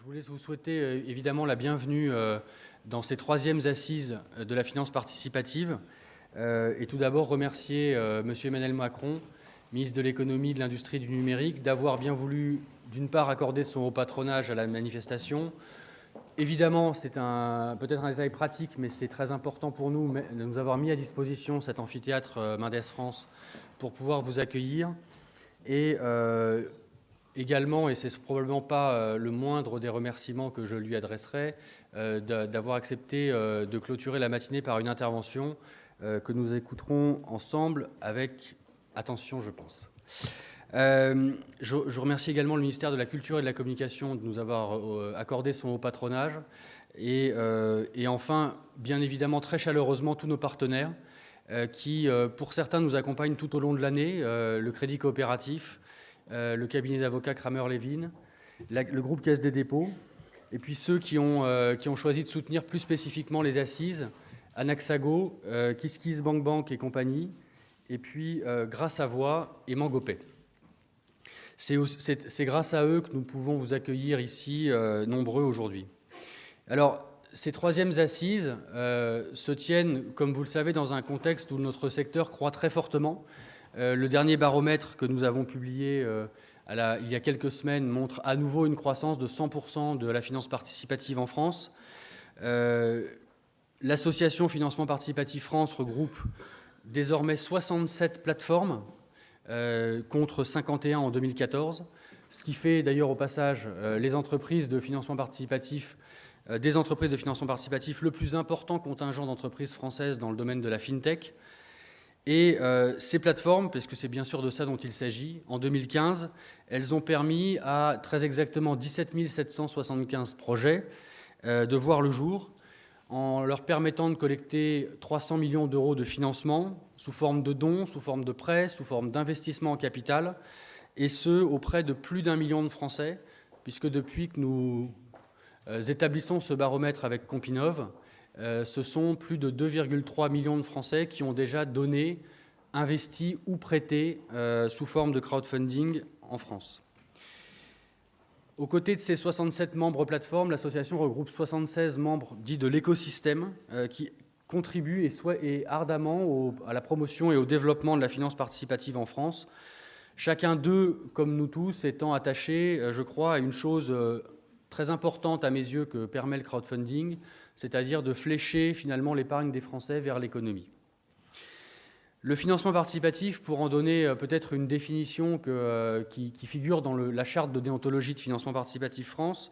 voulais vous souhaiter évidemment la bienvenue dans ces troisièmes assises de la finance participative et tout d'abord remercier M. Emmanuel Macron, ministre de l'économie, de l'industrie et du numérique, d'avoir bien voulu d'une part accorder son haut patronage à la manifestation. Évidemment, c'est peut-être un détail pratique, mais c'est très important pour nous de nous avoir mis à disposition cet amphithéâtre Mendes France pour pouvoir vous accueillir. Et également, et c'est probablement pas le moindre des remerciements que je lui adresserai, d'avoir accepté de clôturer la matinée par une intervention que nous écouterons ensemble avec attention, je pense. Je remercie également le ministère de la Culture et de la Communication de nous avoir accordé son haut patronage et enfin, bien évidemment, très chaleureusement, tous nos partenaires qui, pour certains, nous accompagnent tout au long de l'année, le Crédit Coopératif, le cabinet d'avocats Kramer-Levin, le groupe Caisse des dépôts, et puis ceux qui ont choisi de soutenir plus spécifiquement les assises, Anaxago, KissKissBankBank et compagnie, et puis Grâce à Voix et Mangopay. C'est grâce à eux que nous pouvons vous accueillir ici nombreux aujourd'hui. Alors, ces troisièmes assises se tiennent, comme vous le savez, dans un contexte où notre secteur croît très fortement. Le dernier baromètre que nous avons publié il y a quelques semaines montre à nouveau une croissance de 100% de la finance participative en France. L'association Financement Participatif France regroupe désormais 67 plateformes contre 51 en 2014, ce qui fait d'ailleurs au passage les entreprises de financement participatif des entreprises de financement participatif le plus important contingent d'entreprises françaises dans le domaine de la FinTech. Et ces plateformes, parce que c'est bien sûr de ça dont il s'agit, en 2015, elles ont permis à très exactement 17 775 projets de voir le jour, en leur permettant de collecter 300 millions d'euros de financement sous forme de dons, sous forme de prêts, sous forme d'investissement en capital, et ce, auprès de plus d'1 million de Français, puisque depuis que nous établissons ce baromètre avec Compinov, ce sont plus de 2,3 millions de Français qui ont déjà donné, investi ou prêté sous forme de crowdfunding en France. Aux côtés de ces 67 membres plateformes, l'association regroupe 76 membres dits de l'écosystème qui contribuent et ardemment à la promotion et au développement de la finance participative en France. Chacun d'eux, comme nous tous, étant attaché, je crois, à une chose très importante à mes yeux que permet le crowdfunding, c'est-à-dire de flécher finalement l'épargne des Français vers l'économie. Le financement participatif, pour en donner peut-être une définition qui figure dans la charte de déontologie de Financement Participatif France,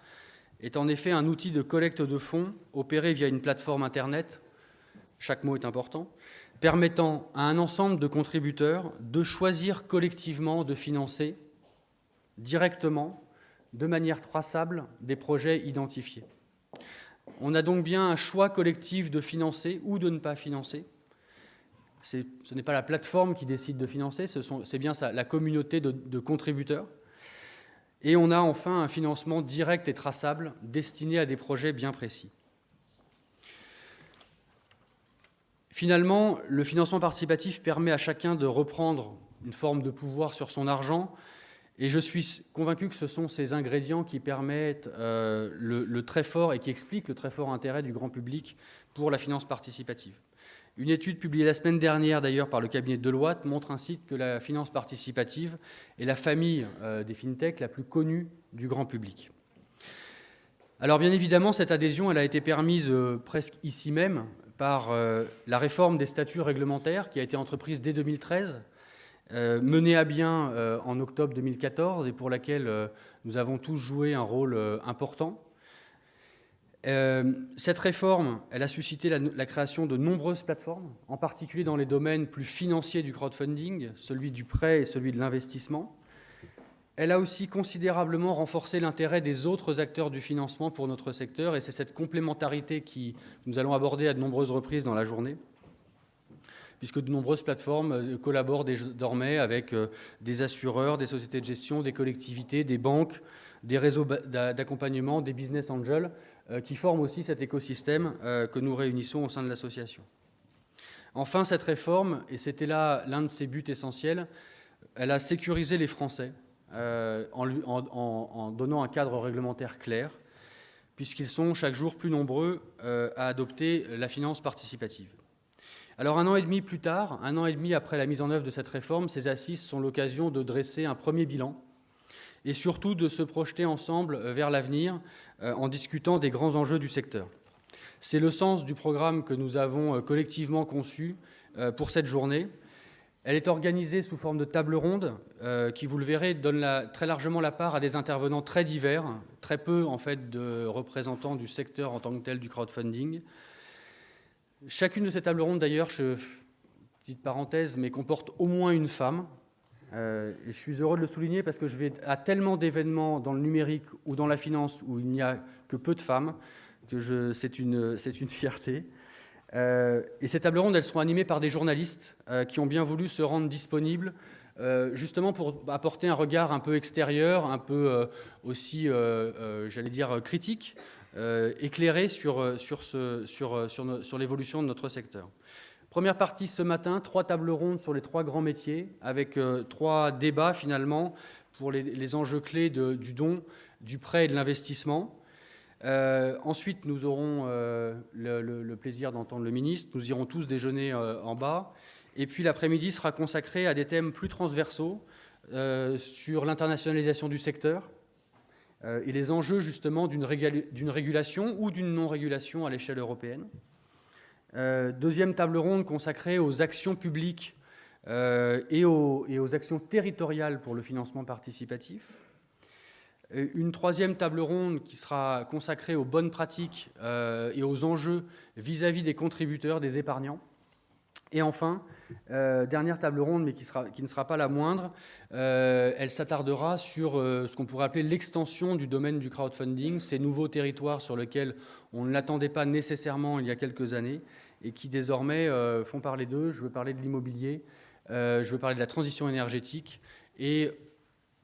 est en effet un outil de collecte de fonds opéré via une plateforme Internet, chaque mot est important, permettant à un ensemble de contributeurs de choisir collectivement de financer directement, de manière traçable, des projets identifiés. On a donc bien un choix collectif de financer ou de ne pas financer. Ce n'est pas la plateforme qui décide de financer, c'est bien ça, la communauté de contributeurs. Et on a enfin un financement direct et traçable destiné à des projets bien précis. Finalement, le financement participatif permet à chacun de reprendre une forme de pouvoir sur son argent. Et je suis convaincu que ce sont ces ingrédients qui permettent le très fort et qui expliquent le très fort intérêt du grand public pour la finance participative. Une étude publiée la semaine dernière, d'ailleurs, par le cabinet de Deloitte, montre ainsi que la finance participative est la famille des fintech la plus connue du grand public. Alors, bien évidemment, cette adhésion, elle a été permise presque ici même par la réforme des statuts réglementaires qui a été entreprise dès 2013, menée à bien en octobre 2014 et pour laquelle nous avons tous joué un rôle important. Cette réforme, elle a suscité la création de nombreuses plateformes, en particulier dans les domaines plus financiers du crowdfunding, celui du prêt et celui de l'investissement. Elle a aussi considérablement renforcé l'intérêt des autres acteurs du financement pour notre secteur, et c'est cette complémentarité que nous allons aborder à de nombreuses reprises dans la journée, puisque de nombreuses plateformes collaborent désormais avec des assureurs, des sociétés de gestion, des collectivités, des banques, des réseaux d'accompagnement, des business angels, qui forment aussi cet écosystème que nous réunissons au sein de l'association. Enfin, cette réforme, et c'était là l'un de ses buts essentiels, elle a sécurisé les Français en donnant un cadre réglementaire clair puisqu'ils sont chaque jour plus nombreux à adopter la finance participative. Alors 1 an et demi plus tard, 1 an et demi après la mise en œuvre de cette réforme, ces assises sont l'occasion de dresser un premier bilan et surtout de se projeter ensemble vers l'avenir en discutant des grands enjeux du secteur. C'est le sens du programme que nous avons collectivement conçu pour cette journée. Elle est organisée sous forme de table ronde qui, vous le verrez, donne très largement la part à des intervenants très divers, très peu en fait de représentants du secteur en tant que tel du crowdfunding. Chacune de ces tables rondes, d'ailleurs, petite parenthèse, mais comporte au moins une femme. Et je suis heureux de le souligner parce que je vais à tellement d'événements dans le numérique ou dans la finance où il n'y a que peu de femmes que c'est une fierté. Et ces tables rondes, elles seront animées par des journalistes qui ont bien voulu se rendre disponibles justement pour apporter un regard un peu extérieur, un peu aussi, j'allais dire, critique, éclairé sur l'évolution de notre secteur. Première partie ce matin, 3 tables rondes sur les 3 grands métiers, avec 3 débats finalement pour les enjeux clés du don, du prêt et de l'investissement. Ensuite, nous aurons le plaisir d'entendre le ministre. Nous irons tous déjeuner en bas. Et puis l'après-midi sera consacré à des thèmes plus transversaux sur l'internationalisation du secteur et les enjeux justement d'une régulation ou d'une non-régulation à l'échelle européenne. Deuxième table ronde consacrée aux actions publiques et aux actions territoriales pour le financement participatif. Une troisième table ronde qui sera consacrée aux bonnes pratiques et aux enjeux vis-à-vis des contributeurs, des épargnants. Et enfin, dernière table ronde, mais qui ne sera pas la moindre, elle s'attardera sur ce qu'on pourrait appeler l'extension du domaine du crowdfunding, ces nouveaux territoires sur lesquels on ne l'attendait pas nécessairement il y a quelques années et qui désormais font parler d'eux. Je veux parler de l'immobilier, je veux parler de la transition énergétique et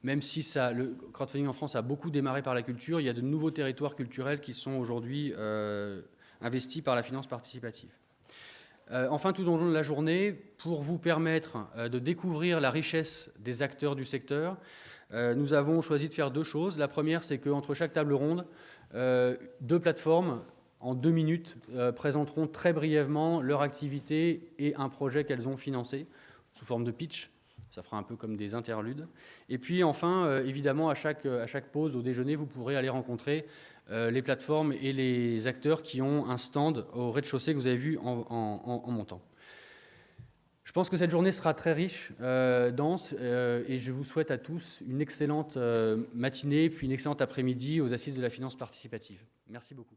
même si le crowdfunding en France a beaucoup démarré par la culture, il y a de nouveaux territoires culturels qui sont aujourd'hui investis par la finance participative. Enfin, tout au long de la journée, pour vous permettre de découvrir la richesse des acteurs du secteur, nous avons choisi de faire 2 choses. La première, c'est qu'entre chaque table ronde, 2 plateformes, en 2 minutes, présenteront très brièvement leur activité et un projet qu'elles ont financé, sous forme de pitch. Ça fera un peu comme des interludes. Et puis enfin, évidemment, à chaque pause au déjeuner, vous pourrez aller rencontrer les plateformes et les acteurs qui ont un stand au rez-de-chaussée que vous avez vu en montant. Je pense que cette journée sera très riche, dense, et je vous souhaite à tous une excellente matinée, puis une excellente après-midi aux Assises de la finance participative. Merci beaucoup.